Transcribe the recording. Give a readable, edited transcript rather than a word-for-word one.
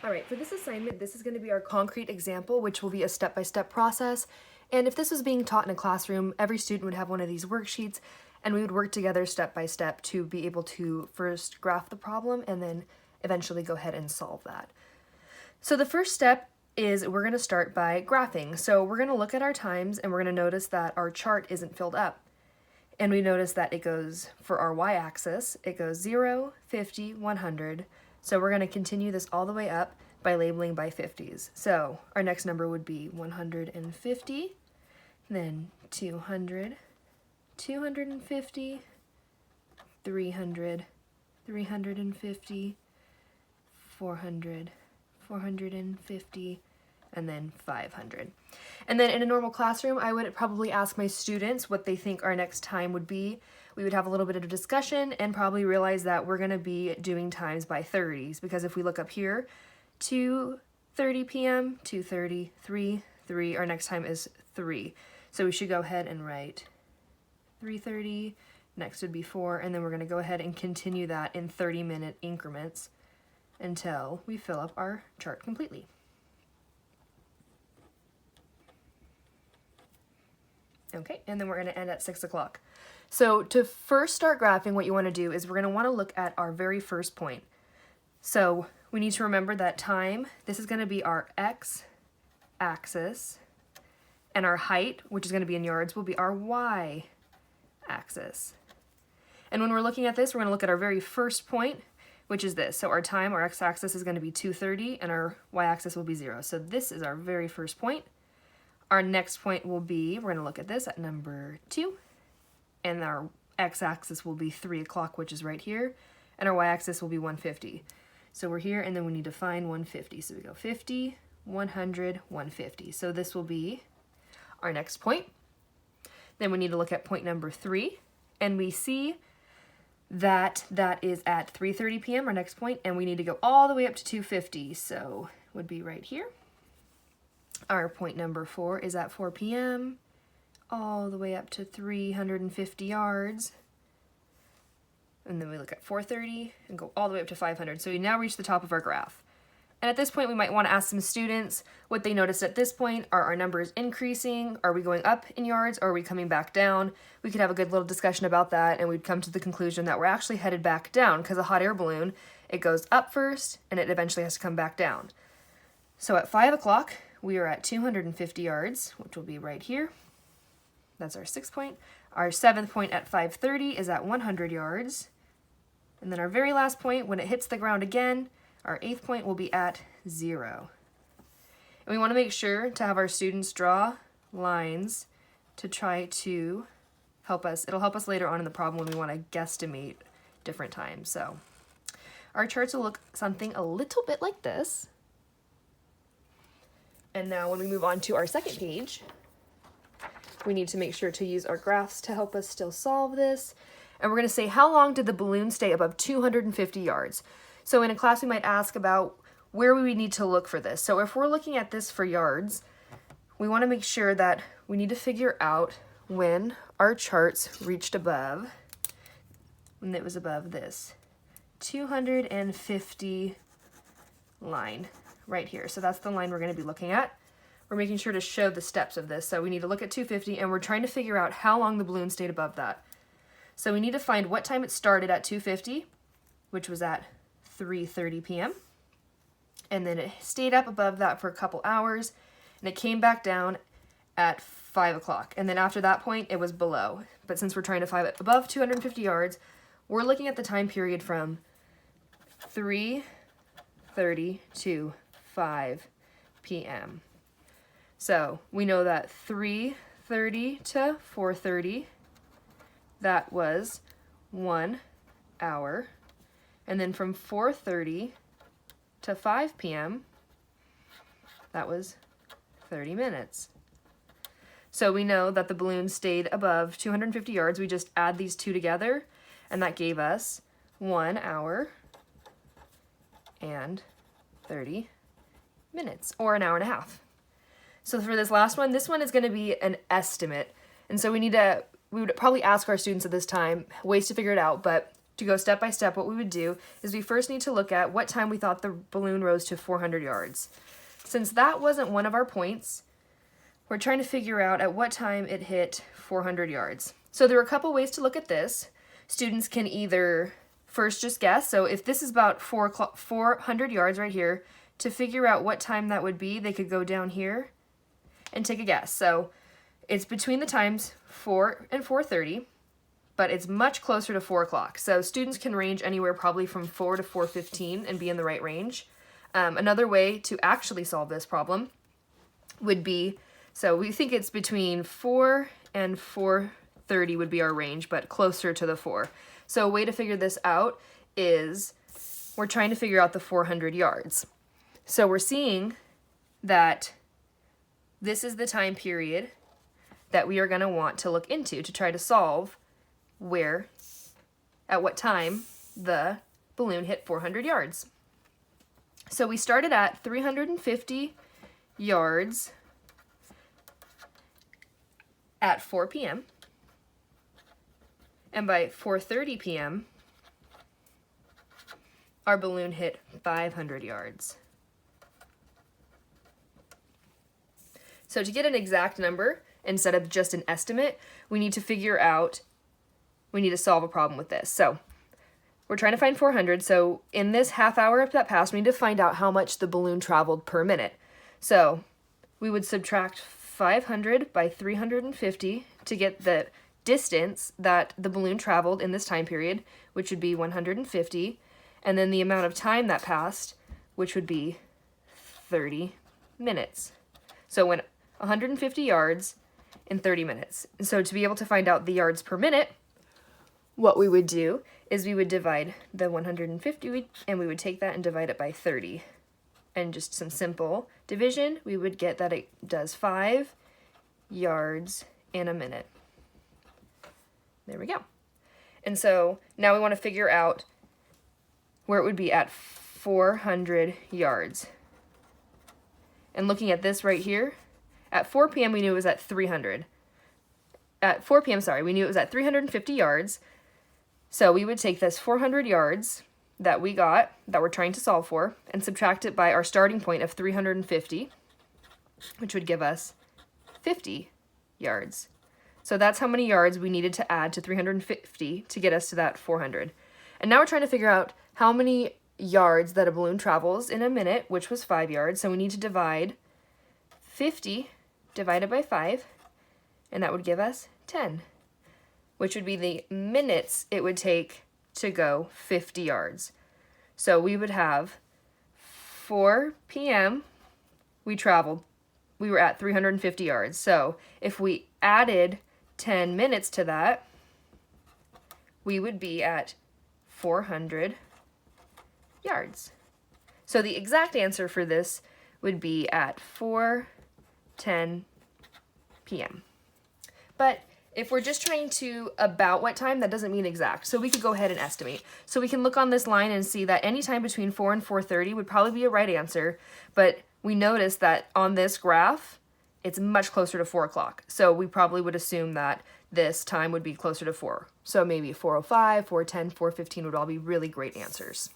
All right, for this assignment, this is going to be our concrete example, which will be a step-by-step process. And if this was being taught in a classroom, every student would have one of these worksheets, and we would work together step by step to be able to first graph the problem and then eventually go ahead and solve that. So the first step is we're going to start by graphing. So we're going to look at our times and we're going to notice that our chart isn't filled up. And we notice that it goes, for our y-axis, it goes 0, 50, 100. So we're going to continue this all the way up by labeling by 50s. So our next number would be 150, then 200, 250, 300, 350, 400, 450, and then 500. And then in a normal classroom, I would probably ask my students what they think our next time would be. We would have a little bit of a discussion and probably realize that we're going to be doing times by 30s, because if we look up here, 2:30 p.m., 2:30, 3, our next time is 3. So we should go ahead and write 3:30, next would be 4, and then we're going to go ahead and continue that in 30-minute increments until we fill up our chart completely. Okay, and then we're going to end at 6 o'clock. So to first start graphing, what you want to do is we're going to want to look at our very first point. So we need to remember that time, this is going to be our x-axis, and our height, which is going to be in yards, will be our y-axis. And when we're looking at this, we're going to look at our very first point, which is this. So our time, our x-axis is going to be 2:30, and our y-axis will be 0. So this is our very first point. Our next point will be, we're going to look at this at number 2, and our x-axis will be 3 o'clock, which is right here, and our y-axis will be 150. So we're here, and then we need to find 150. So we go 50, 100, 150. So this will be our next point. Then we need to look at point number 3, and we see that that is at 3:30 p.m., our next point, and we need to go all the way up to 250. So would be right here. Our point number 4 is at 4 p.m., all the way up to 350 yards. And then we look at 4:30 and go all the way up to 500. So we now reach the top of our graph. And at this point, we might want to ask some students what they noticed at this point. Are our numbers increasing? Are we going up in yards? Or are we coming back down? We could have a good little discussion about that, and we'd come to the conclusion that we're actually headed back down, because a hot air balloon, it goes up first, and it eventually has to come back down. So at 5 o'clock, we are at 250 yards, which will be right here. That's our 6th point. Our 7th point at 5:30 is at 100 yards. And then our very last point, when it hits the ground again, our 8th point will be at 0. And we want to make sure to have our students draw lines to try to help us. It'll help us later on in the problem when we want to guesstimate different times. So our charts will look something a little bit like this. And now when we move on to our second page, we need to make sure to use our graphs to help us still solve this. And we're going to say, how long did the balloon stay above 250 yards? So in a class, we might ask about where we need to look for this. So if we're looking at this for yards, we want to make sure that we need to figure out when our charts reached above, when it was above this 250 line right here. So that's the line we're going to be looking at. We're making sure to show the steps of this. So we need to look at 250, and we're trying to figure out how long the balloon stayed above that. So we need to find what time it started at 250, which was at 3:30 p.m. And then it stayed up above that for a couple hours, and it came back down at 5 o'clock. And then after that point, it was below. But since we're trying to find it above 250 yards, we're looking at the time period from 3:30 to 5 p.m. So we know that 3:30 to 4:30, that was 1 hour. And then from 4:30 to 5 p.m., that was 30 minutes. So we know that the balloon stayed above 250 yards. We just add these two together, and that gave us 1 hour and 30 minutes, or an hour and a half. So for this last one, this one is going to be an estimate. And so we would probably ask our students at this time ways to figure it out, but to go step by step, what we would do is we first need to look at what time we thought the balloon rose to 400 yards. Since that wasn't one of our points, we're trying to figure out at what time it hit 400 yards. So there are a couple ways to look at this. Students can either first just guess. So if this is about 400 yards right here, to figure out what time that would be, they could go down here and take a guess. So it's between the times 4 and 4:30, but it's much closer to 4 o'clock. So students can range anywhere probably from 4 to 4:15 and be in the right range. Another way to actually solve this problem would be, so we think it's between 4 and 4:30 would be our range, but closer to the 4. So a way to figure this out is we're trying to figure out the 400 yards. So we're seeing that this is the time period that we are going to want to look into to try to solve at what time the balloon hit 400 yards. So we started at 350 yards at 4 p.m. And by 4:30 p.m., our balloon hit 500 yards. So to get an exact number, instead of just an estimate, we need to solve a problem with this. So we're trying to find 400. So in this half hour that passed, we need to find out how much the balloon traveled per minute. So we would subtract 500 by 350 to get the distance that the balloon traveled in this time period, which would be 150, and then the amount of time that passed, which would be 30 minutes. So went 150 yards in 30 minutes. And so to be able to find out the yards per minute, what we would do is we would divide the 150 and we would take that and divide it by 30. And just some simple division, we would get that it does 5 yards in a minute. There we go. And so now we want to figure out where it would be at 400 yards. And looking at this right here, at 4 p.m. we knew it was at 300. At 4 p.m., we knew it was at 350 yards. So we would take this 400 yards that we got, that we're trying to solve for, and subtract it by our starting point of 350, which would give us 50 yards. So that's how many yards we needed to add to 350 to get us to that 400. And now we're trying to figure out how many yards that a balloon travels in a minute, which was 5 yards. So we need to divide 50 divided by 5, and that would give us 10, which would be the minutes it would take to go 50 yards. So we would have 4 p.m. we were at 350 yards. So if we added 10 minutes to that, we would be at 400 yards. So the exact answer for this would be at 4:10 p.m. But if we're just trying to about what time, that doesn't mean exact. So we could go ahead and estimate. So we can look on this line and see that any time between 4 and 4:30 would probably be a right answer, but we notice that on this graph, it's much closer to 4 o'clock. So we probably would assume that this time would be closer to 4. So maybe 4:05, 4:10, 4:15 would all be really great answers.